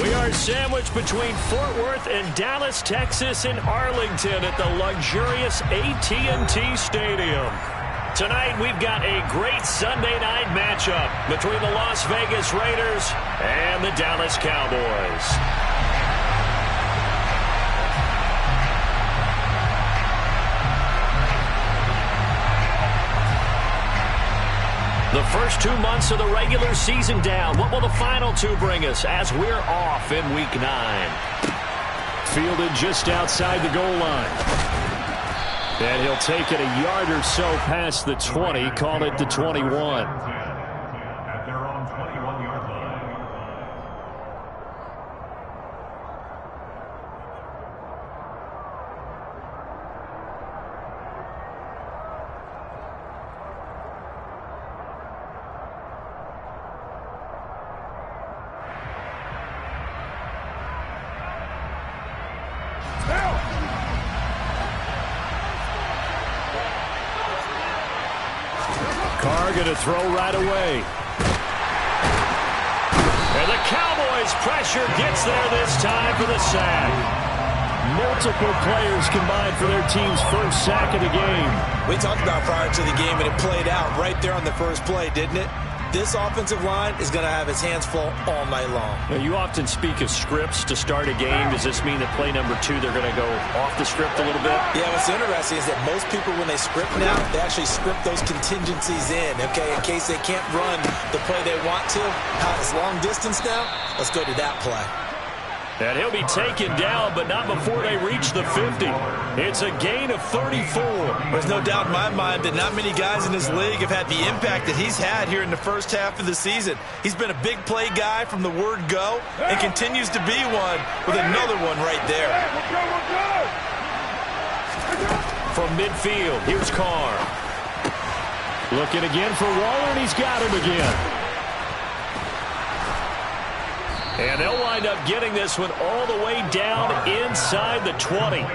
We are sandwiched between Fort Worth and Dallas, Texas, and Arlington at the luxurious AT&T Stadium. Tonight, we've got a great Sunday night matchup between the Las Vegas Raiders and the Dallas Cowboys. The first 2 months of the regular season down. What will the final two bring us as we're off in Week 9? Fielded just outside the goal line. And he'll take it a yard or so past the 20, call it the 21. At their own 21-yard line. Carr going to throw right away. And the Cowboys' pressure gets there this time for the sack. Multiple players combined for their team's first sack of the game. We talked about prior to the game, and it played out right there on the first play, didn't it? This offensive line is going to have its hands full all night long. Now, you often speak of scripts to start a game. Does this mean that play number 2, they're going to go off the script a little bit? Yeah, what's interesting is that most people, when they script now, they actually script those contingencies in, okay, in case they can't run the play they want to. It's long distance now. Let's go to that play. And he'll be taken down, but not before they reach the 50. It's a gain of 34. There's no doubt in my mind that not many guys in this league have had the impact that he's had here in the first half of the season. He's been a big play guy from the word go and continues to be one with another one right there. From midfield, here's Carr. Looking again for Waller, and he's got him again. And they'll wind up getting this one all the way down inside the 20.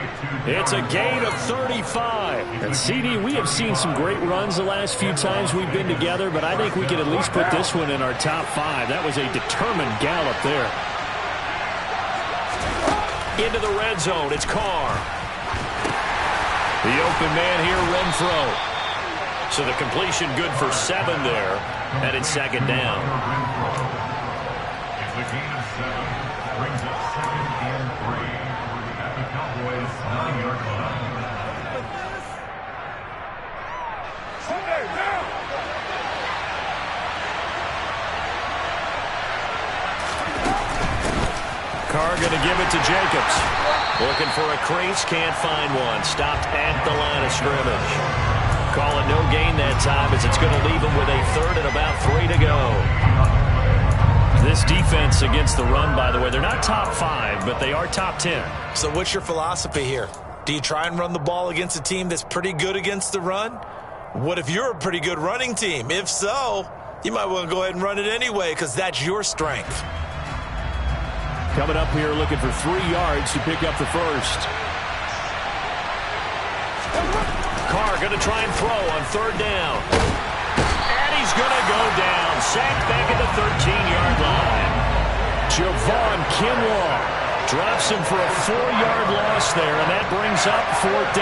It's a gain of 35. And CD, we have seen some great runs the last few times we've been together, but I think we can at least put this one in our top 5. That was a determined gallop there. Into the red zone, it's Carr. The open man here, Renfro. So the completion good for 7 there, and it's second down. The gain of 7 brings up 2nd and 3 at the Cowboys' 9-yard line. Carr going to give it to Jacobs. Looking for a crease, can't find one. Stopped at the line of scrimmage. Call it no gain that time as it's going to leave him with a 3rd and about 3 to go. This defense against the run, by the way, they're not top 5, but they are top 10. So what's your philosophy here? Do you try and run the ball against a team that's pretty good against the run? What if you're a pretty good running team? If so, you might want to go ahead and run it anyway because that's your strength. Coming up here looking for 3 yards to pick up the first. Carr going to try and throw on 3rd down. He's going to go down. Sacked back at the 13-yard line. Javon Kinlaw drops him for a 4-yard loss there, and that brings up 4th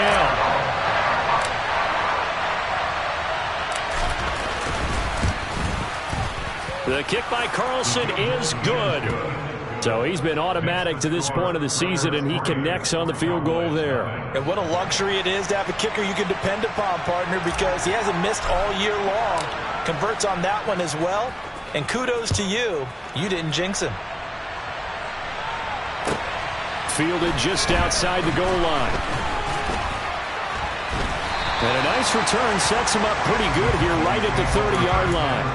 down. The kick by Carlson is good. So he's been automatic to this point of the season, and he connects on the field goal there. And what a luxury it is to have a kicker you can depend upon, partner, because he hasn't missed all year long. Converts on that one as well. And kudos to you. You didn't jinx him. Fielded just outside the goal line. And a nice return sets him up pretty good here right at the 30-yard line.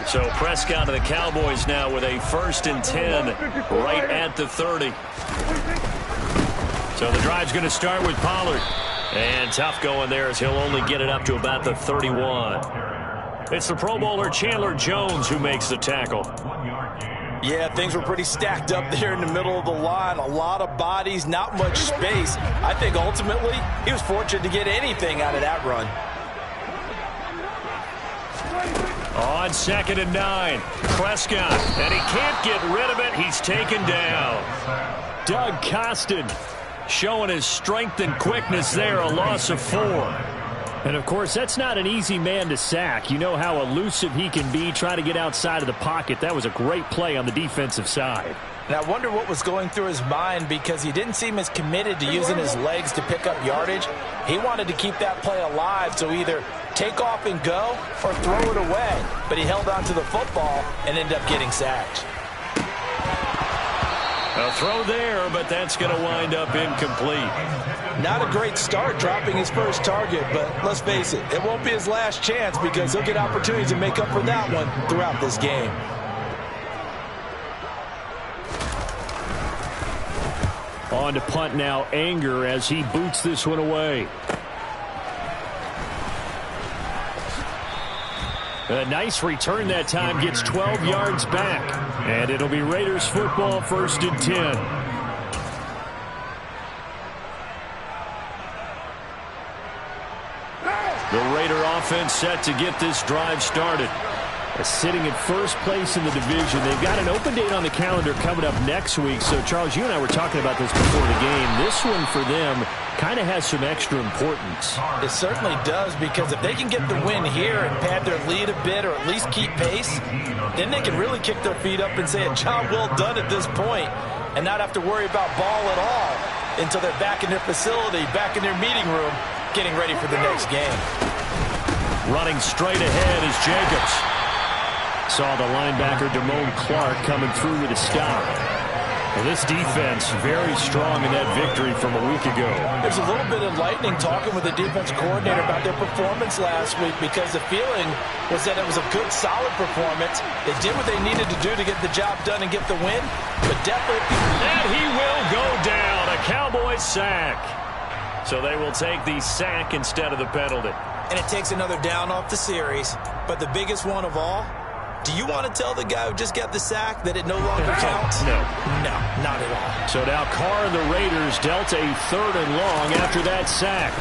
So Prescott of the Cowboys now with a 1st and 10 right at the 30. So the drive's going to start with Pollard. And tough going there as he'll only get it up to about the 31. It's the Pro Bowler Chandler Jones who makes the tackle. Yeah, things were pretty stacked up there in the middle of the line. A lot of bodies, not much space. I think ultimately he was fortunate to get anything out of that run. On 2nd and 9, Prescott, and he can't get rid of it. He's taken down. Doug Costin showing his strength and quickness there, a loss of 4. And, of course, that's not an easy man to sack. You know how elusive he can be, trying to get outside of the pocket. That was a great play on the defensive side. And I wonder what was going through his mind, because he didn't seem as committed to using his legs to pick up yardage. He wanted to keep that play alive, so either take off and go or throw it away. But he held on to the football and ended up getting sacked. A throw there, but that's going to wind up incomplete. Not a great start dropping his first target, but let's face it, it won't be his last chance, because he'll get opportunities to make up for that one throughout this game. On to punt now, Anger, as he boots this one away. A nice return that time, gets 12 yards back. And it'll be Raiders football, 1st and 10. The Raider offense set to get this drive started. Sitting at first place in the division. They've got an open date on the calendar coming up next week. So, Charles, you and I were talking about this before the game. This one for them kind of has some extra importance. It certainly does, because if they can get the win here and pad their lead a bit, or at least keep pace, then they can really kick their feet up and say a job well done at this point, and not have to worry about ball at all until they're back in their facility, back in their meeting room, getting ready for the next game. Running straight ahead is Jacobs. Saw the linebacker Damone Clark coming through with a stop. Well, this defense very strong in that victory from a week ago. There's a little bit enlightening talking with the defense coordinator about their performance last week, because the feeling was that it was a good, solid performance. They did what they needed to do to get the job done and get the win, but definitely... And he will go down. A Cowboys sack. So they will take the sack instead of the penalty. And it takes another down off the series, but the biggest one of all, do you want to tell the guy who just got the sack that it no longer counts? No. No, not at all. So now Carr and the Raiders dealt a 3rd and long after that sack.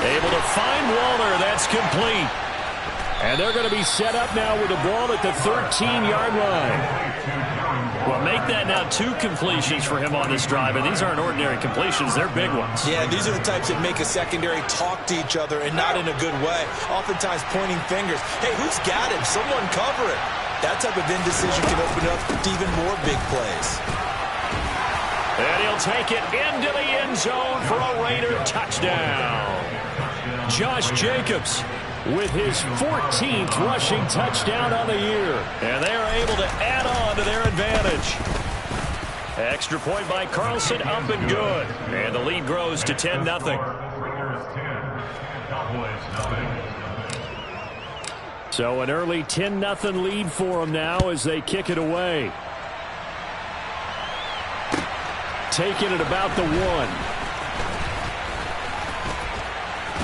Able to find Waller. That's complete. And they're going to be set up now with the ball at the 13-yard line. Well, make that now 2 completions for him on this drive, and these aren't ordinary completions. They're big ones. Yeah, these are the types that make a secondary talk to each other, and not in a good way. Oftentimes pointing fingers. Hey, who's got him? Someone cover it. That type of indecision can open up to even more big plays. And he'll take it into the end zone for a Raider touchdown. Josh Jacobs with his 14th rushing touchdown on the year. And they are able to add on to their advantage. Extra point by Carlson, up and good. And the lead grows to 10-0. So an early 10-0 lead for them now as they kick it away. Taking it about the 1.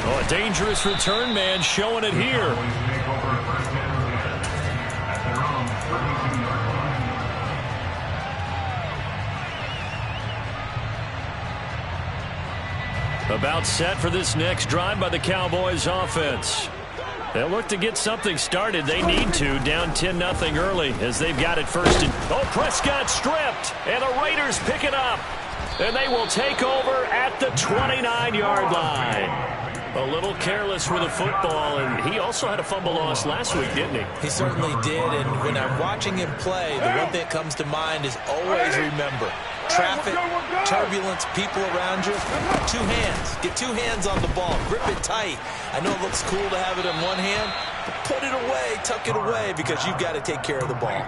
Oh, a dangerous return man showing it here. About set for this next drive by the Cowboys offense. They'll look to get something started. They need to, down 10-0 early as they've got it 1st and... Oh, Prescott stripped, and the Raiders pick it up. And they will take over at the 29-yard line. A little careless with the football, and he also had a fumble loss last week, didn't he? He certainly did, and when I'm watching him play, the one thing that comes to mind is always remember, traffic, turbulence, people around you, 2 hands. Get 2 hands on the ball. Grip it tight. I know it looks cool to have it in one hand, but put it away, tuck it away, because you've got to take care of the ball.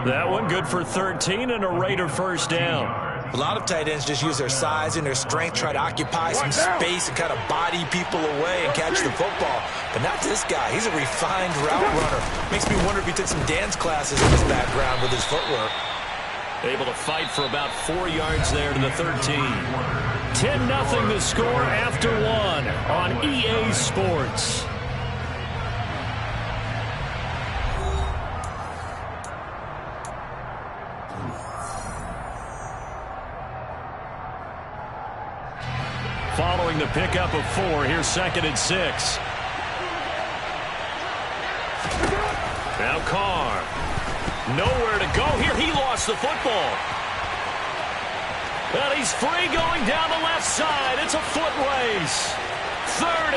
That one good for 13 and a Raider 1st down. A lot of tight ends just use their size and their strength, try to occupy some space and kind of body people away and catch the football. But not this guy. He's a refined route runner. Makes me wonder if he took some dance classes in his background with his footwork. Able to fight for about 4 yards there to the 13. 10-0 the score after 1 on EA Sports. following the pickup of 4. Here's 2nd and 6. Now Carr. Nowhere to go here. He lost the football. And he's free going down the left side. It's a foot race. 30.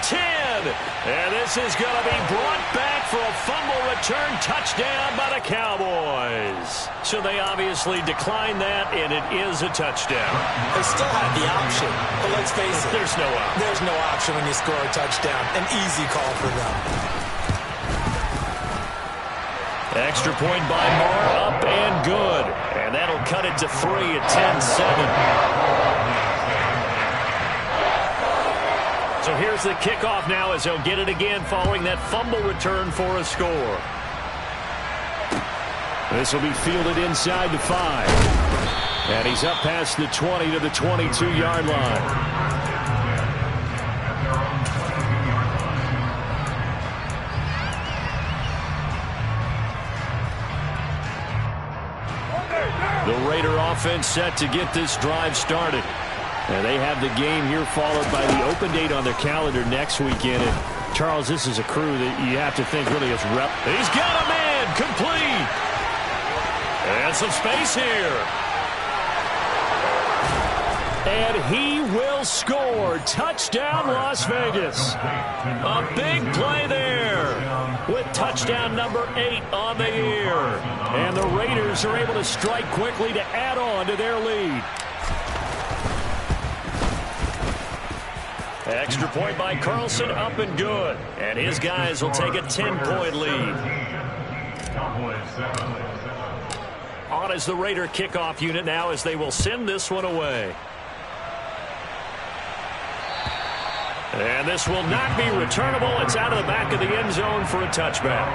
10. And this is going to be brought back for a fumble return touchdown by the Cowboys. So they obviously declined that, and it is a touchdown. They still have the option, but let's face it. There's no option. There's no option when you score a touchdown. An easy call for them. Extra point by Moore, up and good. And that'll cut it to 3 at 10-7. So here's the kickoff now as they'll get it again following that fumble return for a score. This will be fielded inside the 5. And he's up past the 20 to the 22-yard line. The Raider offense set to get this drive started. And they have the game here followed by the open date on their calendar next weekend. And Charles, this is a crew that you have to think really is rep. He's got a man complete. And some space here. And he will score. Touchdown, Las Vegas. A big play there with touchdown number 8 on the year. And the Raiders are able to strike quickly to add on to their lead. Extra point by Carlson, up and good. And his guys will take a 10-point lead. On is the Raider kickoff unit now as they will send this one away. And this will not be returnable. It's out of the back of the end zone for a touchback.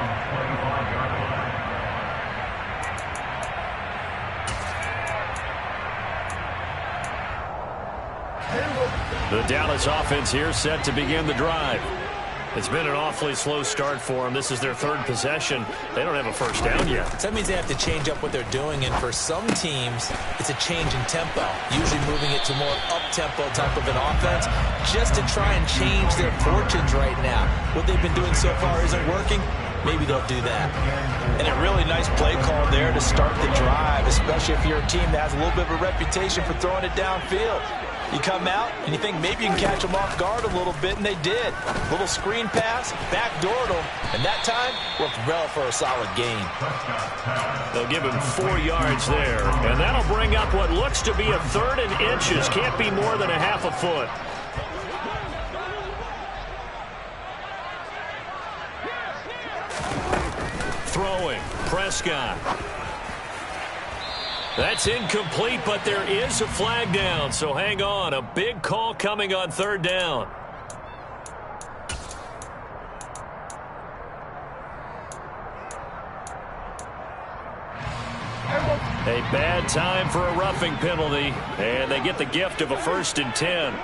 The Dallas offense here set to begin the drive. It's been an awfully slow start for them. This is their 3rd possession. They don't have a first down yet. So that means they have to change up what they're doing, and for some teams, it's a change in tempo, usually moving it to more up-tempo type of an offense, just to try and change their fortunes right now. What they've been doing so far isn't working. Maybe they'll do that. And a really nice play call there to start the drive, especially if you're a team that has a little bit of a reputation for throwing it downfield. You come out, and you think maybe you can catch them off guard a little bit, and they did. Little screen pass, backdoored them, and that time worked well for a solid gain. They'll give him 4 yards there, and that'll bring up what looks to be a 3rd and inches. Can't be more than a half a foot. Throwing, Prescott. That's incomplete, but there is a flag down, so hang on. A big call coming on 3rd down. A bad time for a roughing penalty, and they get the gift of a 1st and 10.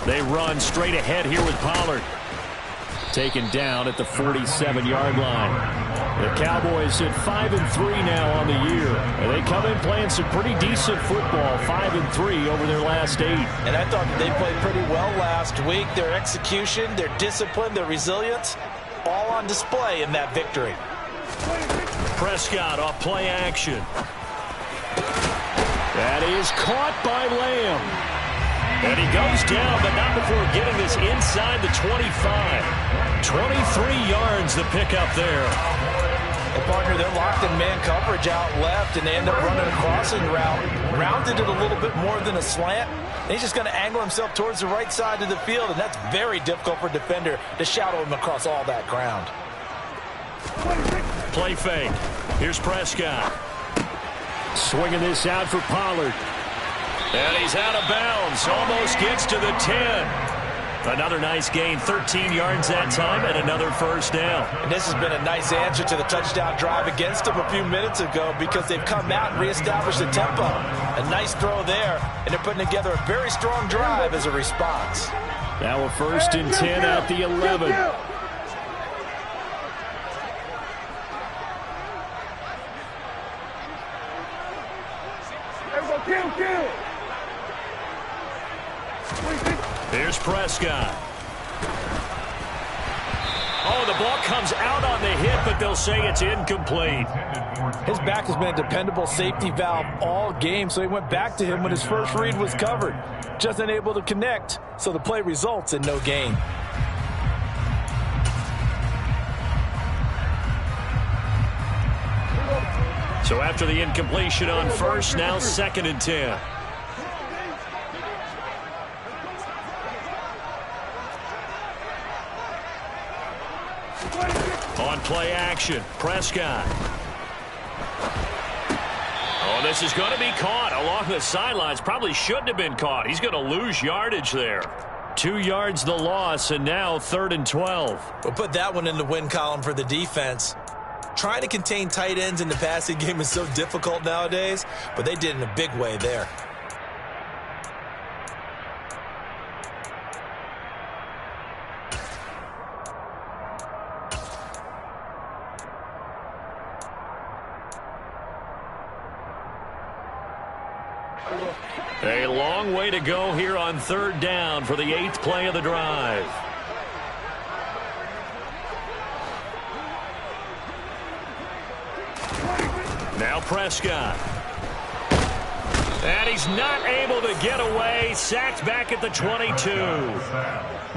They run straight ahead here with Pollard. Taken down at the 47-yard line. The Cowboys at 5-3 now on the year. And they come in playing some pretty decent football, 5-3 over their last 8. And I thought that they played pretty well last week. Their execution, their discipline, their resilience, all on display in that victory. Prescott off play action. That is caught by Lamb. And he goes down, but not before getting this inside the 25. 23 yards the pickup there. And partner, they're locked in man coverage out left, and they end up running a crossing route. Rounded it a little bit more than a slant. And he's just going to angle himself towards the right side of the field, and that's very difficult for a defender to shadow him across all that ground. Play fake. Here's Prescott. Swinging this out for Pollard. And he's out of bounds. Almost gets to the 10. Another nice gain, 13 yards that time, and another 1st down. And this has been a nice answer to the touchdown drive against them a few minutes ago because they've come out and reestablished the tempo. A nice throw there, and they're putting together a very strong drive as a response. Now a 1st and 10 at the 11. Here's Prescott. Oh, the ball comes out on the hit, but they'll say it's incomplete. His back has been a dependable safety valve all game, so he went back to him when his first read was covered. Just unable to connect, so the play results in no gain. So after the incompletion on first, now 2nd and 10. On play action, Prescott. Oh, this is going to be caught along the sidelines. Probably shouldn't have been caught. He's going to lose yardage there. 2 yards the loss, and now 3rd and 12. We'll put that one in the win column for the defense. Trying to contain tight ends in the passing game is so difficult nowadays, but they did in a big way there. A long way to go here on 3rd down for the 8th play of the drive. Now Prescott. And he's not able to get away. Sacked back at the 22.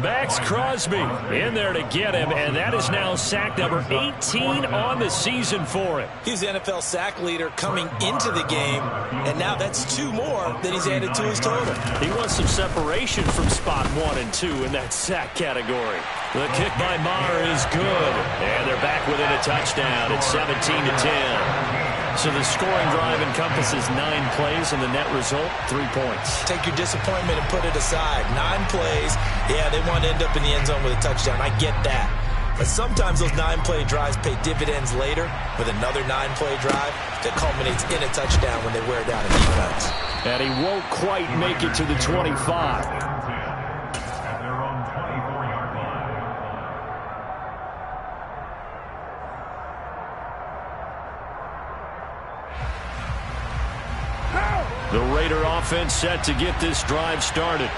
Max Crosby in there to get him, and that is now sack number 18 on the season for him. He's the NFL sack leader coming into the game, and now that's 2 more that he's added to his total. He wants some separation from spot 1 and 2 in that sack category. The kick by Maher is good, and they're back within a touchdown. It's 17-10. So the scoring drive encompasses 9 plays, and the net result, 3 points. Take your disappointment and put it aside. 9 plays. Yeah, they want to end up in the end zone with a touchdown. I get that. But sometimes those 9-play drives pay dividends later with another 9-play drive that culminates in a touchdown when they wear down a defense. And he won't quite make it to the 25. The Raider offense set to get this drive started.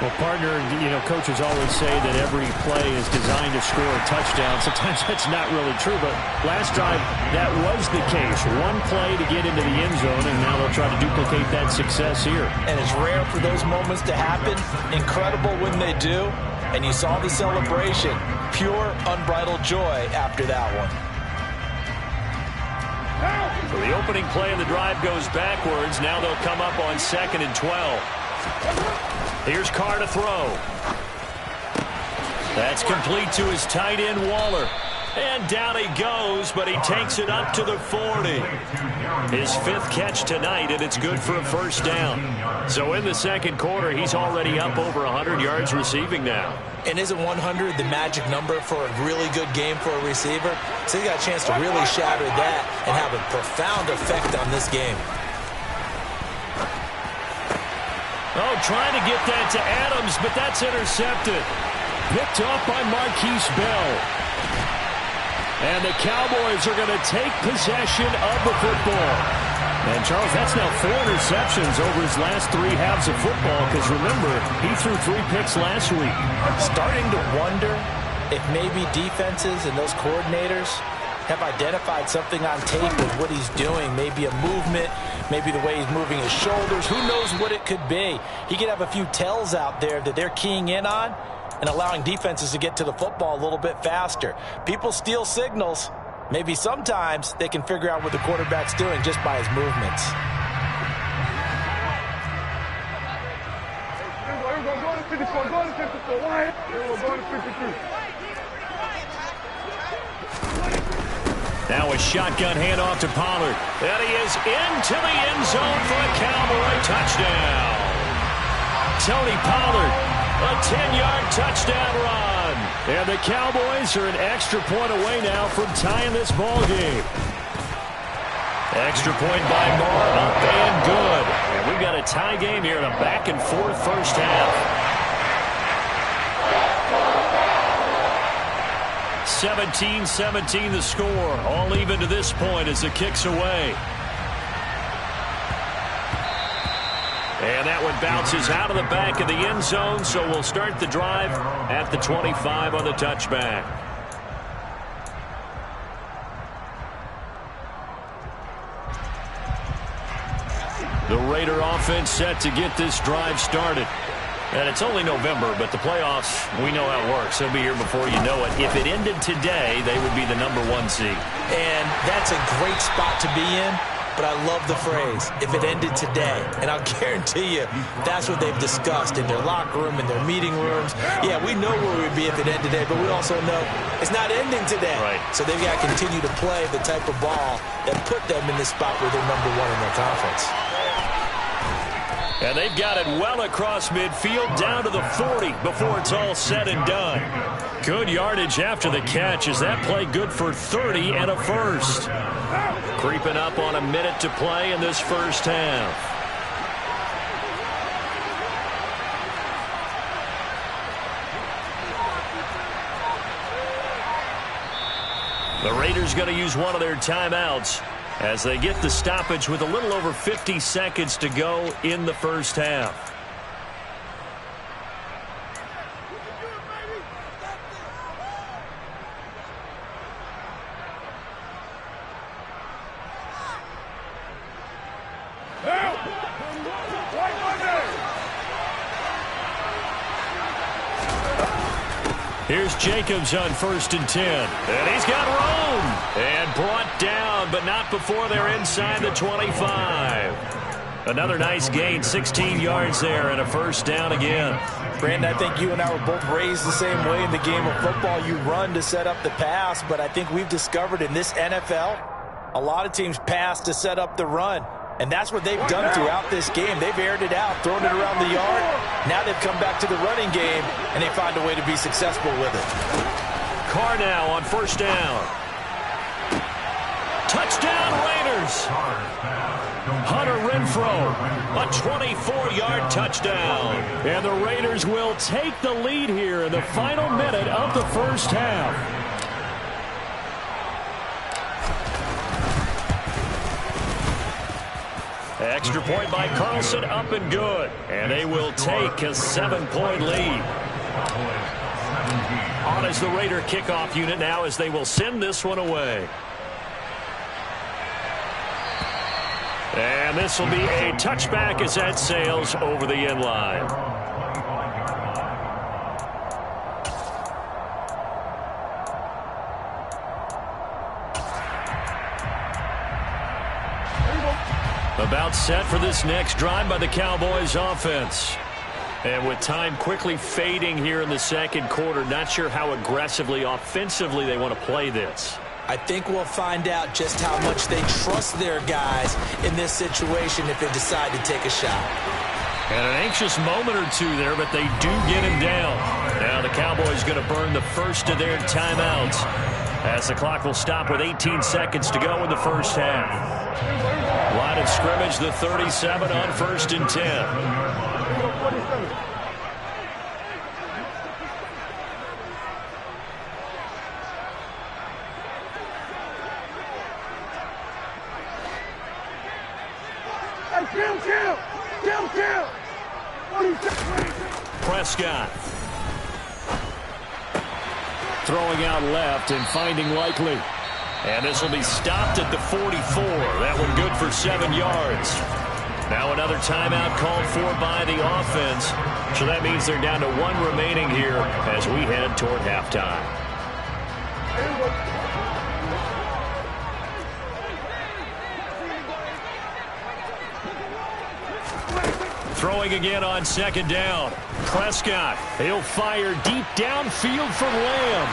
Well, partner, coaches always say that every play is designed to score a touchdown. Sometimes that's not really true, but last drive, that was the case. 1 play to get into the end zone, and now they'll try to duplicate that success here. And it's rare for those moments to happen. Incredible when they do. And you saw the celebration. Pure, unbridled joy after that one. So the opening play of the drive goes backwards. Now they'll come up on 2nd and 12. Here's Carr to throw. That's complete to his tight end, Waller. And down he goes, but he takes it up to the 40. His 5th catch tonight, and it's good for a first down. So in the 2nd quarter, he's already up over 100 yards receiving now. And isn't 100 the magic number for a really good game for a receiver? So he got a chance to really shatter that and have a profound effect on this game. Oh, trying to get that to Adams, but that's intercepted. Picked off by Marquise Bell. And the Cowboys are going to take possession of the football. And, Charles, that's now 4 interceptions over his last 3 halves of football, because, remember, he threw 3 picks last week. Starting to wonder if maybe defenses and those coordinators have identified something on tape with what he's doing. Maybe a movement, maybe the way he's moving his shoulders. Who knows what it could be? He could have a few tells out there that they're keying in on and allowing defenses to get to the football a little bit faster. People steal signals. Maybe sometimes they can figure out what the quarterback's doing just by his movements. Now a shotgun handoff to Pollard. And he is into the end zone for a Cowboy touchdown. Tony Pollard, a 10-yard touchdown run. And the Cowboys are an extra point away now from tying this ball game. Extra point by Moore, up and good. And we've got a tie game here in a back-and-forth first half. 17-17 the score. All even to this point as the kick's away. And that one bounces out of the back of the end zone, so we'll start the drive at the 25 on the touchback. The Raider offense set to get this drive started. And it's only November, but the playoffs, we know how it works. They'll be here before you know it. If it ended today, they would be the #1 seed. And that's a great spot to be in, but I love the phrase, if it ended today. And I'll guarantee you, that's what they've discussed in their locker room, in their meeting rooms. Yeah, we know where we'd be if it ended today, but we also know it's not ending today. Right. So they've got to continue to play the type of ball that put them in this spot where they're #1 in their conference. And they've got it well across midfield down to the 40 before it's all said and done. Good yardage after the catch. Is that play good for 30 and a first? Creeping up on a minute to play in this first half. The Raiders going to use one of their timeouts as they get the stoppage with a little over 50 seconds to go in the first half. Here's Jacobs on 1st and 10. And he's got room. And brought down, but not before they're inside the 25. Another nice gain, 16 yards there, and a first down again. Brandon, I think you and I were both raised the same way in the game of football. You run to set up the pass, but I think we've discovered in this NFL, a lot of teams pass to set up the run. And that's what they've done throughout this game. They've aired it out, thrown it around the yard. Now they've come back to the running game, and they find a way to be successful with it. Carr now on 1st down. Touchdown Raiders. Hunter Renfrow, a 24-yard touchdown. And the Raiders will take the lead here in the final minute of the first half. Extra point by Carlson, up and good. And they will take a 7-point lead. On as the Raider kickoff unit now as they will send this one away. And this will be a touchback as that sails over the end line. About set for this next drive by the Cowboys offense. And with time quickly fading here in the second quarter, not sure how aggressively, offensively they want to play this. I think we'll find out just how much they trust their guys in this situation if they decide to take a shot. And an anxious moment or two there, but they do get him down. Now the Cowboys going to burn the first of their timeouts as the clock will stop with 18 seconds to go in the first half. Line of scrimmage, the 37 on 1st and 10. Prescott. Throwing out left and finding Likely. And this will be stopped at the 44. That one good for 7 yards. Now another timeout called for by the offense. So that means they're down to 1 remaining here as we head toward halftime. Throwing again on 2nd down. Prescott, he'll fire deep downfield for Lamb.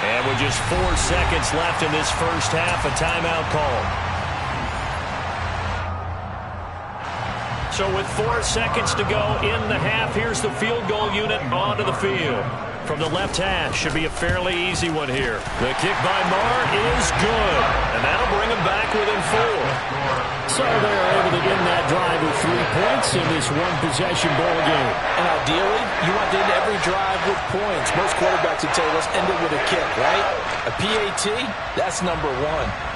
And with just 4 seconds left in this first half, a timeout call. So with 4 seconds to go in the half, here's the field goal unit onto the field. From the left hash, should be a fairly easy one here. The kick by Marr is good, and that'll bring them back within 4. So they're able to end that drive with 3 points in this one-possession ball game. And ideally, you want to end every drive with points. Most quarterbacks would tell you, let's end it with a kick, right? A PAT, that's #1.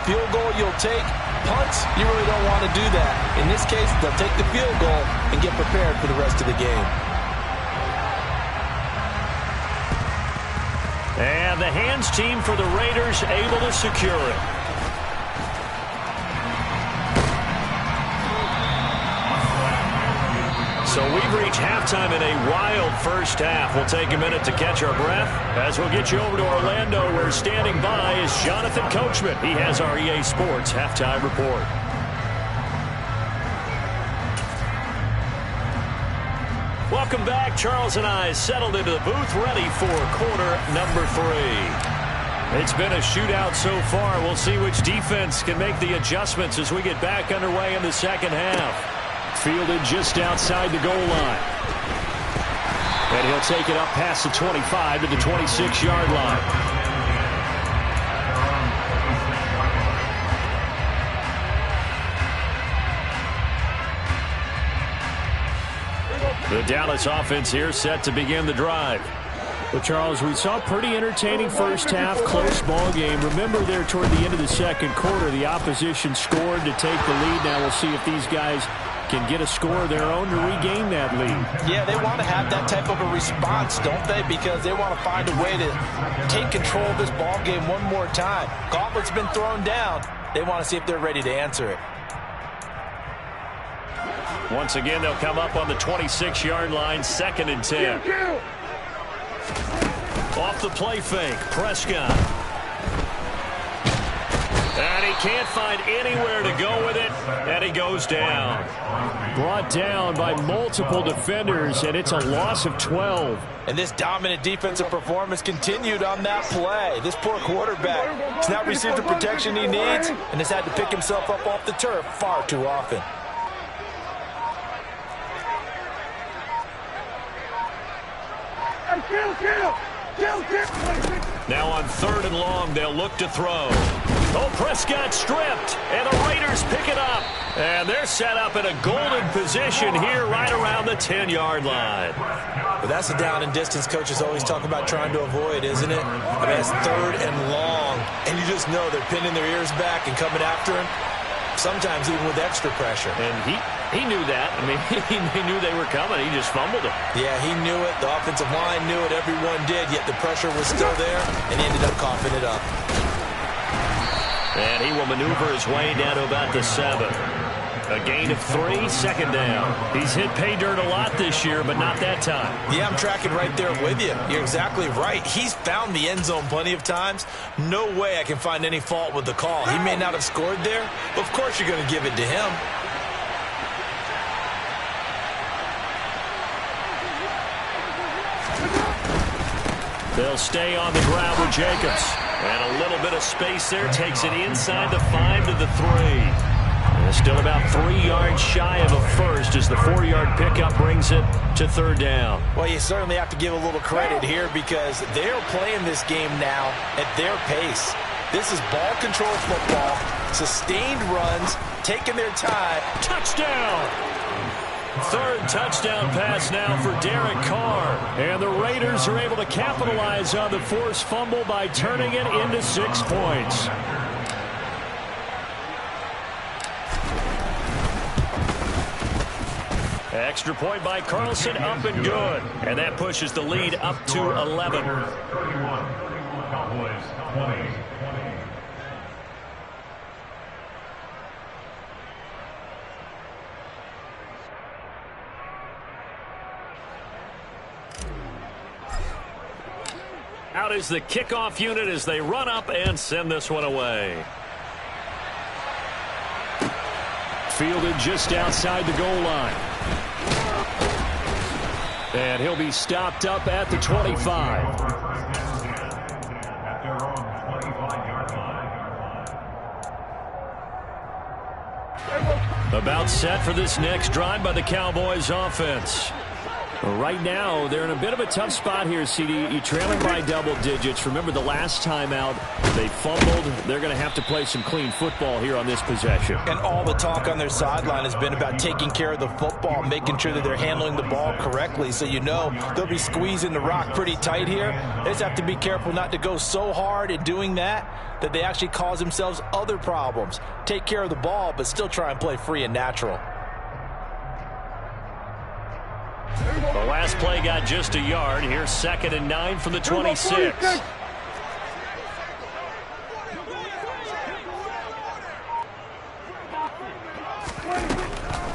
Field goal you'll take, punts, you really don't want to do that. In this case, they'll take the field goal and get prepared for the rest of the game. And the hands team for the Raiders able to secure it. So we've reached halftime in a wild first half. We'll take a minute to catch our breath as we'll get you over to Orlando, where standing by is Jonathan Coachman. He has our EA Sports halftime report. Welcome back. Charles and I settled into the booth, ready for quarter number 3. It's been a shootout so far. We'll see which defense can make the adjustments as we get back underway in the second half. Fielded just outside the goal line. And he'll take it up past the 25 to the 26-yard line. The Dallas offense here set to begin the drive. Well, Charles, we saw a pretty entertaining first half, close ball game. Remember there toward the end of the second quarter, the opposition scored to take the lead. Now we'll see if these guys can get a score of their own to regain that lead. Yeah, they want to have that type of a response, don't they? Because they want to find a way to take control of this ball game one more time. Gauntlet's been thrown down. They want to see if they're ready to answer it. Once again, they'll come up on the 26-yard line, 2nd and 10. Off the play fake, Prescott. And he can't find anywhere to go with it, and he goes down. Brought down by multiple defenders, and it's a loss of 12. And this dominant defensive performance continued on that play. This poor quarterback has not received the protection he needs and has had to pick himself up off the turf far too often. Now on 3rd and long, they'll look to throw. Oh, Prescott stripped, and the Raiders pick it up. And they're set up in a golden position here right around the 10-yard line. But that's the down and distance coaches always talk about trying to avoid, isn't it? I mean, it's 3rd and long, and you just know they're pinning their ears back and coming after him, sometimes even with extra pressure. And he knew that. I mean, he knew they were coming. He just fumbled it. Yeah, he knew it. The offensive line knew it. Everyone did, yet the pressure was still there, and he ended up coughing it up. And he will maneuver his way down to about the 7. A gain of 3, 2nd down. He's hit pay dirt a lot this year, but not that time. Yeah, I'm tracking right there with you. You're exactly right. He's found the end zone plenty of times. No way I can find any fault with the call. He may not have scored there, but of course you're going to give it to him. They'll stay on the ground with Jacobs. And a little bit of space there takes it inside the 5 to the 3. And still about 3 yards shy of a first as the 4-yard pickup brings it to 3rd down. Well, you certainly have to give a little credit here because they're playing this game now at their pace. This is ball control football, sustained runs, taking their time. Touchdown! 3rd touchdown pass now for Derek Carr. And the Raiders are able to capitalize on the forced fumble by turning it into 6 points. Extra point by Carlson, up and good. And that pushes the lead up to 11. 31, Cowboys 20. Out is the kickoff unit as they run up and send this one away. Fielded just outside the goal line. And he'll be stopped up at the 25. About set for this next drive by the Cowboys offense. Right now, they're in a bit of a tough spot here, CD. You're trailing by double digits. Remember the last time out, they fumbled. They're going to have to play some clean football here on this possession. And all the talk on their sideline has been about taking care of the football, making sure that they're handling the ball correctly. So you know they'll be squeezing the rock pretty tight here. They just have to be careful not to go so hard in doing that they actually cause themselves other problems. Take care of the ball, but still try and play free and natural. The last play got just a yard. Here's 2nd and 9 from the 26.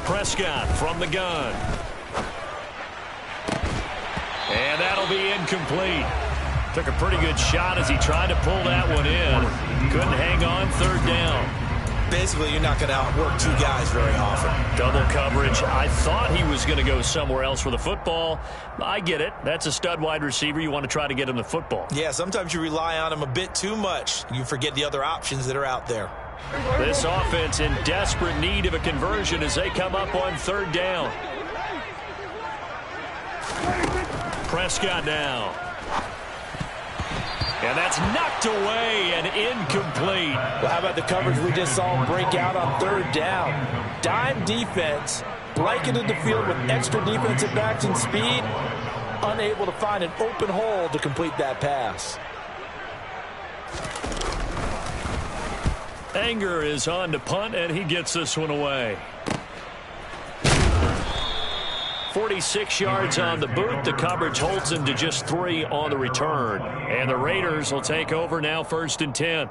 Prescott from the gun. And that'll be incomplete. Took a pretty good shot as he tried to pull that one in. Couldn't hang on, 3rd down. Basically, you're not going to outwork two guys very often. Double coverage. I thought he was going to go somewhere else for the football. I get it. That's a stud wide receiver. You want to try to get him the football. Yeah, sometimes you rely on him a bit too much. You forget the other options that are out there. This offense in desperate need of a conversion as they come up on 3rd down. Prescott now. And that's knocked away and incomplete. Well, how about the coverage we just saw him break out on 3rd down? Dime defense, blanketed the field with extra defensive backs and speed, unable to find an open hole to complete that pass. Anger is on to punt, and he gets this one away. 46 yards on the boot. The coverage holds him to just 3 on the return. And the Raiders will take over now, 1st and 10.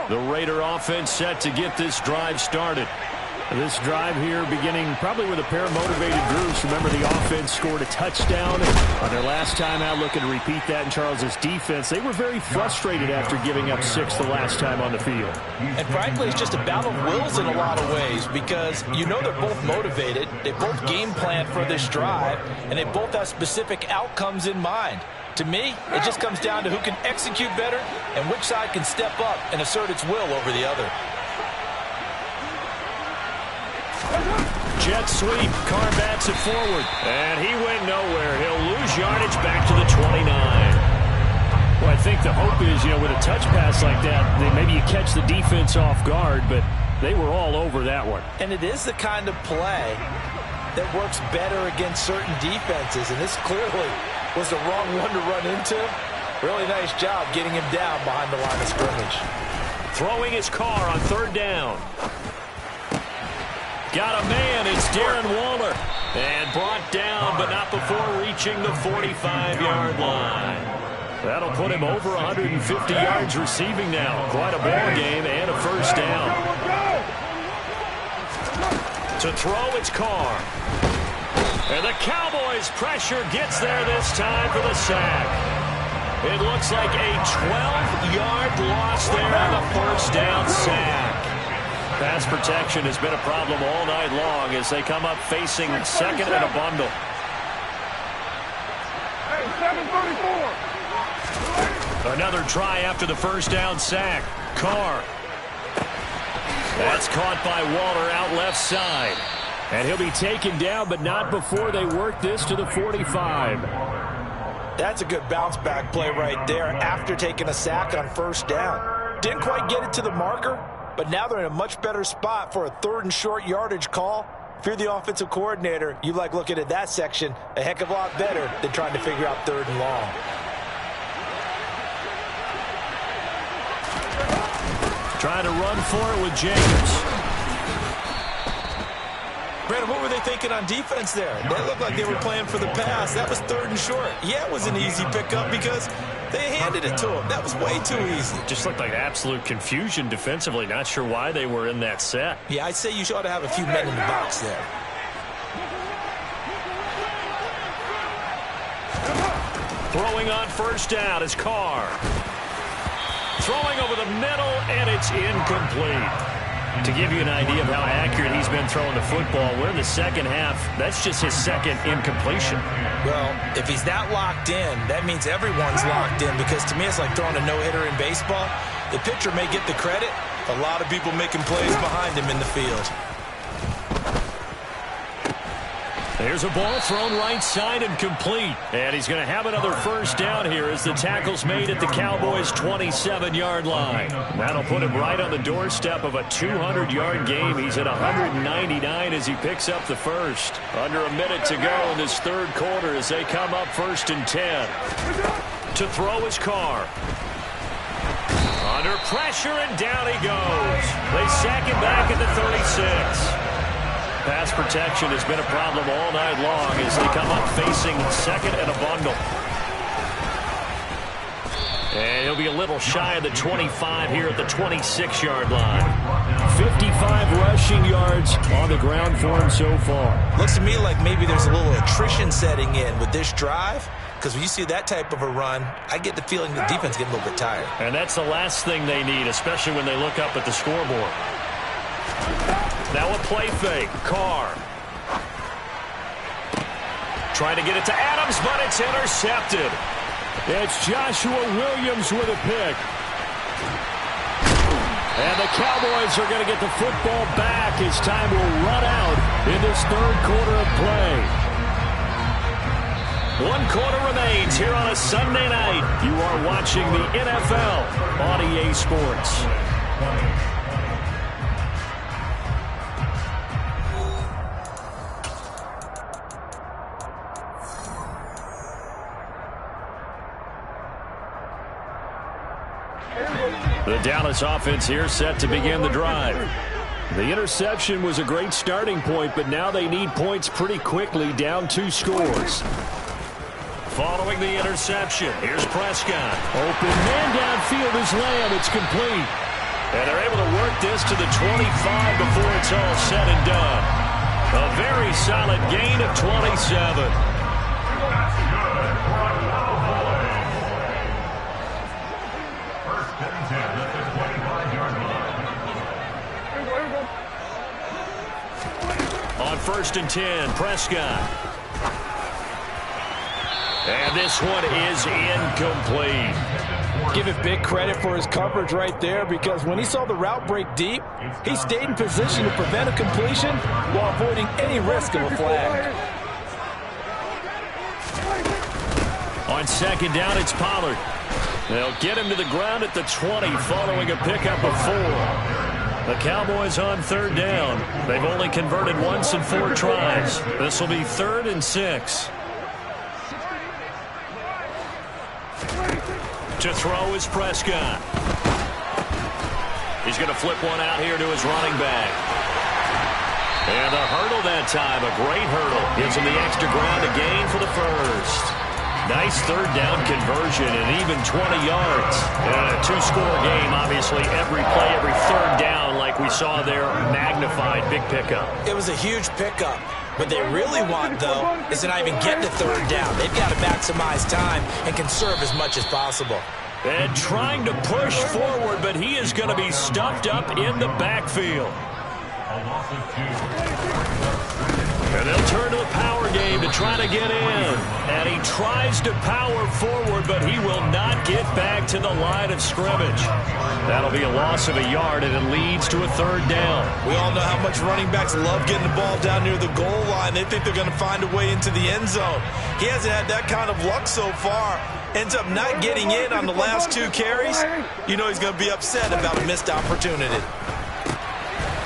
The Raider offense set to get this drive started. This drive here beginning probably with a pair of motivated groups. Remember, the offense scored a touchdown on their last time out. Looking to repeat that in Charles's defense. They were very frustrated after giving up 6 the last time on the field. And frankly, it's just a battle of wills in a lot of ways because you know they're both motivated. They both game plan for this drive, and they both have specific outcomes in mind. To me, it just comes down to who can execute better and which side can step up and assert its will over the other. Jet sweep. Carr bats it forward. And he went nowhere. He'll lose yardage back to the 29. Well, I think the hope is, with a touch pass like that, maybe you catch the defense off guard, but they were all over that one. And it is the kind of play that works better against certain defenses, and this clearly was the wrong one to run into. Really nice job getting him down behind the line of scrimmage. Throwing his Carr on 3rd down. Got a man, it's Darren Waller. And brought down, but not before reaching the 45-yard line. That'll put him over 150 yards receiving now. Quite a ball game and a 1st down. To throw, it's Carr. And the Cowboys' pressure gets there this time for the sack. It looks like a 12-yard loss there on the 1st down sack. Pass protection has been a problem all night long as they come up facing 2nd and a bundle. Another try after the 1st down sack. Carr. That's caught by Waller out left side. And he'll be taken down, but not before they work this to the 45. That's a good bounce-back play right there after taking a sack on 1st down. Didn't quite get it to the marker, but now they're in a much better spot for a 3rd and short yardage call. If you're the offensive coordinator, you like looking at that section a heck of a lot better than trying to figure out 3rd and long. Trying to run for it with Jacobs. Brandon, what were they thinking on defense there? They looked like they were playing for the pass. That was 3rd and short. Yeah, it was an easy pickup because they handed it to him. That was way too easy. Just looked like absolute confusion defensively. Not sure why they were in that set. Yeah, I'd say you ought to have a few men in the box there. Throwing on 1st down is Carr. Throwing over the middle, and it's incomplete. To give you an idea of how accurate he's been throwing the football, we're in the 2nd half. That's just his 2nd incompletion. Well, if he's that locked in, that means everyone's locked in because to me it's like throwing a no-hitter in baseball. The pitcher may get the credit. A lot of people making plays behind him in the field. There's a ball thrown right side and complete. And he's going to have another first down here as the tackle's made at the Cowboys' 27-yard line. That'll put him right on the doorstep of a 200-yard game. He's at 199 as he picks up the first. Under a minute to go in this third quarter as they come up 1st and 10. To throw his Carr. Under pressure, and down he goes. They sack him back at the 36. Pass protection has been a problem all night long as they come up facing second and a bundle. And he'll be a little shy of the 25 here at the 26-yard line. 55 rushing yards on the ground for him so far. Looks to me like maybe there's a little attrition setting in with this drive. Because when you see that type of a run, I get the feeling the defense getting a little bit tired. And that's the last thing they need, especially when they look up at the scoreboard. Now a play fake. Carr. Trying to get it to Adams, but it's intercepted. It's Joshua Williams with a pick. And the Cowboys are going to get the football back as time will run out in this third quarter of play. 1 quarter remains here on a Sunday night. You are watching the NFL on EA Sports. The Dallas offense here set to begin the drive. The interception was a great starting point, but now they need points pretty quickly, down 2 scores. Following the interception, here's Prescott. Open man downfield is Lamb. It's complete. And they're able to work this to the 25 before it's all said and done. A very solid gain of 27. On 1st and 10, Prescott. And this one is incomplete. Give it big credit for his coverage right there, because when he saw the route break deep, he stayed in position to prevent a completion while avoiding any risk of a flag. On 2nd down, it's Pollard. They'll get him to the ground at the 20 following a pickup of 4. The Cowboys on 3rd down. They've only converted once in 4 tries. This will be 3rd and 6. To throw is Prescott. He's going to flip one out here to his running back. And a hurdle that time, a great hurdle. Gives him the extra ground to gain for the first. Nice 3rd down conversion and even 20 yards. And a 2-score game, obviously, every play, every 3rd down, like we saw there, magnified, big pickup. It was a huge pickup. What they really want, though, is to not even get to 3rd down. They've got to maximize time and conserve as much as possible. And trying to push forward, but he is going to be stuffed up in the backfield. And they'll turn to the power game to try to get in. And he tries to power forward, but he will not get back to the line of scrimmage. That'll be a loss of a yard, and it leads to a 3rd down. We all know how much running backs love getting the ball down near the goal line. They think they're going to find a way into the end zone. He hasn't had that kind of luck so far. Ends up not getting in on the last 2 carries. You know he's going to be upset about a missed opportunity.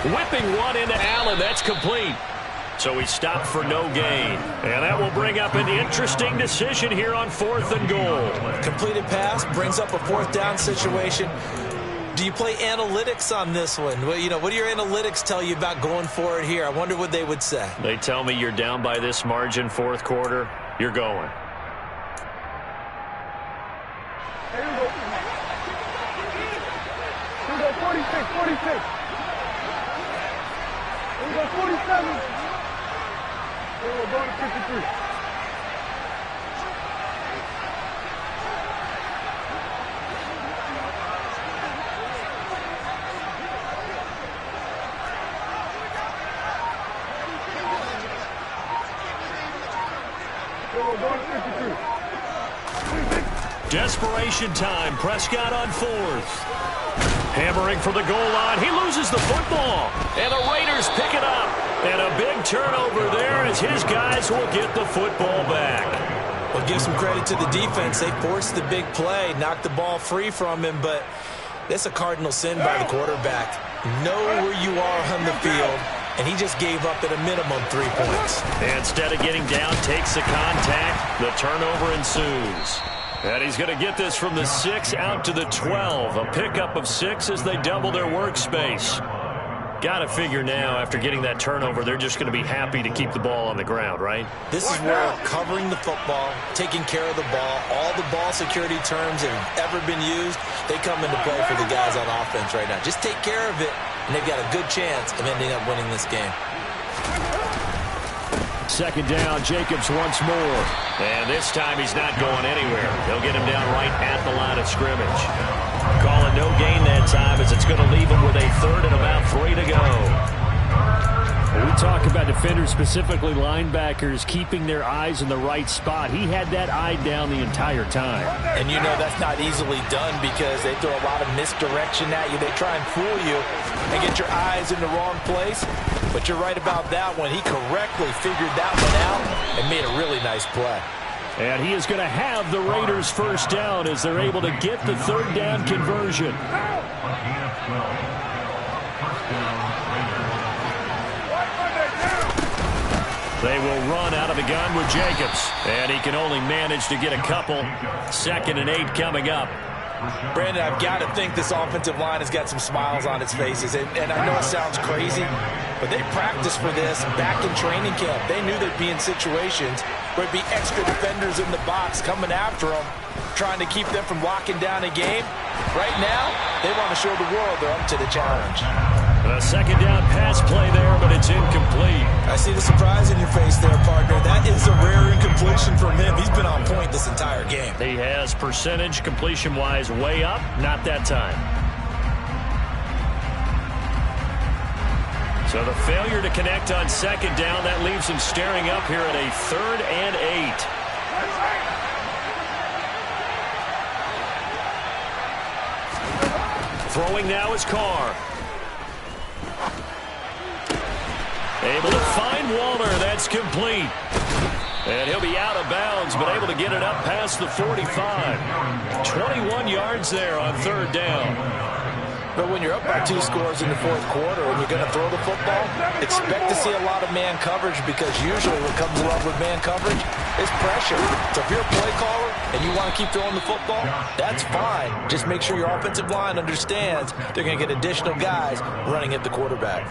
Whipping one into Allen. That's complete. So he stopped for no gain. And that will bring up an interesting decision here on 4th and goal. Completed pass brings up a 4th down situation. Do you play analytics on this one? Well, you know, what do your analytics tell you about going for it here? I wonder what they would say. They tell me you're down by this margin 4th quarter. You're going. Here we go, 46, 46. Here we go, 47. We're going to 53. We're going to 53. Desperation time. Prescott on 4th. Hammering for the goal line. He loses the football. And the Raiders pick it up. And a big turnover there as as his guys will get the football back. Well, give some credit to the defense. They forced the big play, knocked the ball free from him, but that's a cardinal sin by the quarterback. Know where you are on the field, and he just gave up at a minimum 3 points. Instead of getting down, takes the contact. The turnover ensues. And he's going to get this from the 6 out to the 12. A pickup of 6 as they double their workspace. Got to figure now, after getting that turnover, they're just going to be happy to keep the ball on the ground, right? This is where covering the football, taking care of the ball, all the ball security terms that have ever been used, they come into play for the guys on offense right now. Just take care of it, and they've got a good chance of ending up winning this game. Second down, Jacobs once more. And this time he's not going anywhere. They'll get him down right at the line of scrimmage. Call it no gain that time as it's going to leave him with a 3rd and about 3 to go. We talk about defenders, specifically linebackers, keeping their eyes in the right spot. He had that eye down the entire time. And you know that's not easily done because they throw a lot of misdirection at you. They try and fool you and get your eyes in the wrong place. But you're right about that one. He correctly figured that one out and made a really nice play. And he is going to have the Raiders first down as they're able to get the 3rd down conversion. They will run out of the gun with Jacobs. And he can only manage to get a couple. 2nd and 8 coming up. Brandon, I've got to think this offensive line has got some smiles on its faces. And I know it sounds crazy, but they practiced for this back in training camp. They knew they'd be in situations where it'd be extra defenders in the box coming after them, trying to keep them from locking down a game. Right now, they want to show the world they're up to the challenge. A 2nd down pass play there, but it's incomplete. I see the surprise in your face there, partner. That is a rare incompletion from him. He's been on point this entire game. He has percentage completion-wise way up, not that time. So the failure to connect on 2nd down, that leaves him staring up here at a 3rd and 8. Throwing now is Carr. Able to find Waller. That's complete. And he'll be out of bounds, but able to get it up past the 45. 21 yards there on 3rd down. But when you're up by 2 scores in the 4th quarter and you're going to throw the football, expect to see a lot of man coverage because usually what comes along with man coverage is pressure. So if you're a play caller and you want to keep throwing the football, that's fine. Just make sure your offensive line understands they're going to get additional guys running at the quarterback.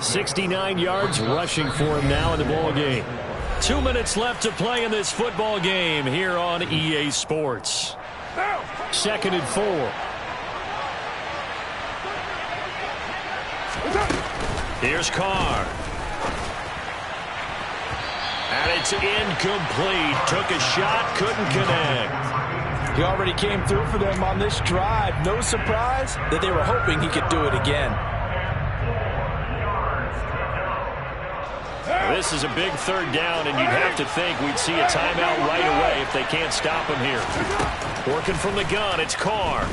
69 yards rushing for him now in the ball game. 2 minutes left to play in this football game here on EA Sports. 2nd and 4. Here's Carr. And it's incomplete. Took a shot, couldn't connect. He already came through for them on this drive. No surprise that they were hoping he could do it again. This is a big 3rd down, and you'd have to think we'd see a timeout right away if they can't stop him here. Working from the gun, it's Carr.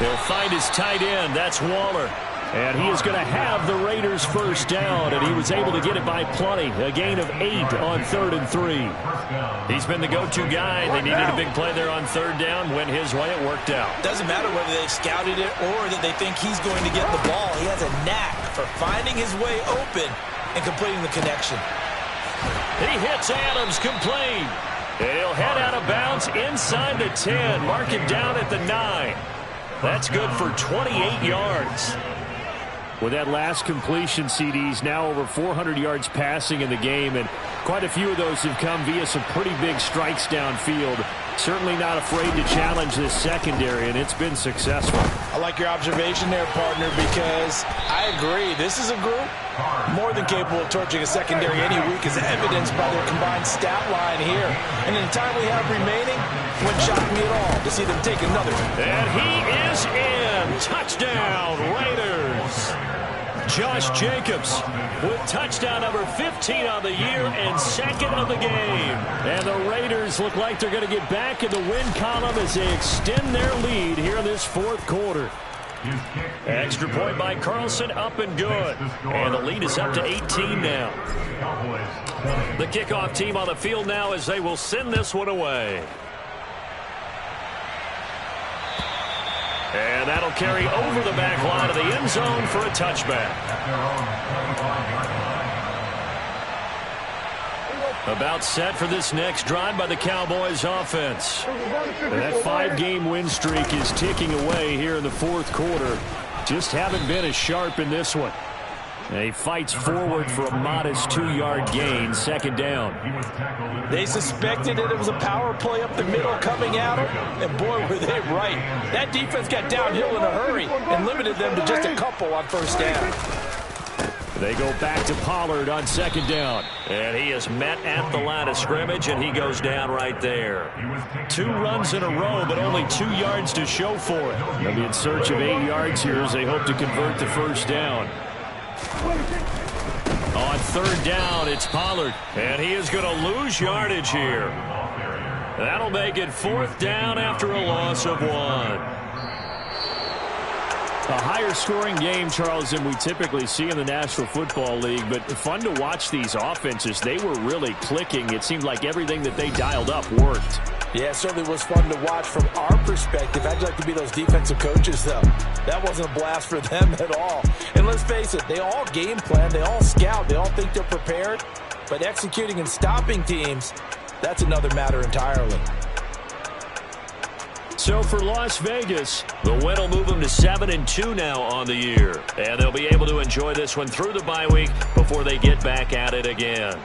He'll find his tight end. That's Waller. And he is going to have the Raiders first down, and he was able to get it by plenty. A gain of 8 on 3rd and 3. He's been the go-to guy. They needed a big play there on 3rd down. Went his way. It worked out. Doesn't matter whether they scouted it or that they think he's going to get the ball. He has a knack for finding his way open and completing the connection. He hits Adams, complete. And he'll head out of bounds inside the 10. Mark him down at the 9. That's good for 28 yards. With that last completion, CD's now over 400 yards passing in the game, and quite a few of those have come via some pretty big strikes downfield. Certainly not afraid to challenge this secondary, and it's been successful. I like your observation there, partner, because I agree. This is a group more than capable of torching a secondary any week, as evidenced by their combined stat line here. And in the time we have remaining, wouldn't shock me at all to see them take another. And he is in. Touchdown, Raiders. Josh Jacobs with touchdown number 15 on the year and 2nd of the game. And the Raiders look like they're going to get back in the win column as they extend their lead here in this 4th quarter. Extra point by Carlson, up and good. And the lead is up to 18 now. The kickoff team on the field now as they will send this one away. And that'll carry over the back line of the end zone for a touchback. About set for this next drive by the Cowboys offense. That 5-game win streak is ticking away here in the fourth quarter. Just haven't been as sharp in this one. He fights forward for a modest 2-yard gain, second down. They suspected that it was a power play up the middle coming at them, and boy, were they right. That defense got downhill in a hurry and limited them to just a couple on first down. They go back to Pollard on second down. And he is met at the line of scrimmage, and he goes down right there. 2 runs in a row, but only 2 yards to show for it. They'll be in search of 8 yards here as they hope to convert the first down. On third down, it's Pollard. And he is going to lose yardage here. That'll make it fourth down after a loss of 1. A higher scoring game, Charles, than we typically see in the National Football League, but fun to watch these offenses. They were really clicking. It seemed like everything that they dialed up worked. Yeah, it certainly was fun to watch from our perspective. How'd you like to be those defensive coaches, though? That wasn't a blast for them at all. And let's face it, they all game plan, they all scout, they all think they're prepared. But executing and stopping teams, that's another matter entirely. So for Las Vegas, the win will move them to 7-2 now on the year. And they'll be able to enjoy this one through the bye week before they get back at it again.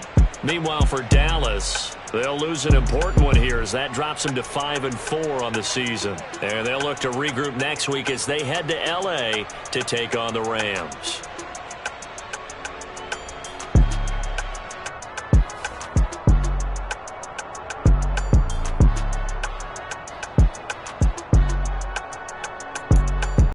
Meanwhile, for Dallas, they'll lose an important one here as that drops them to 5-4 on the season. And they'll look to regroup next week as they head to L.A. to take on the Rams.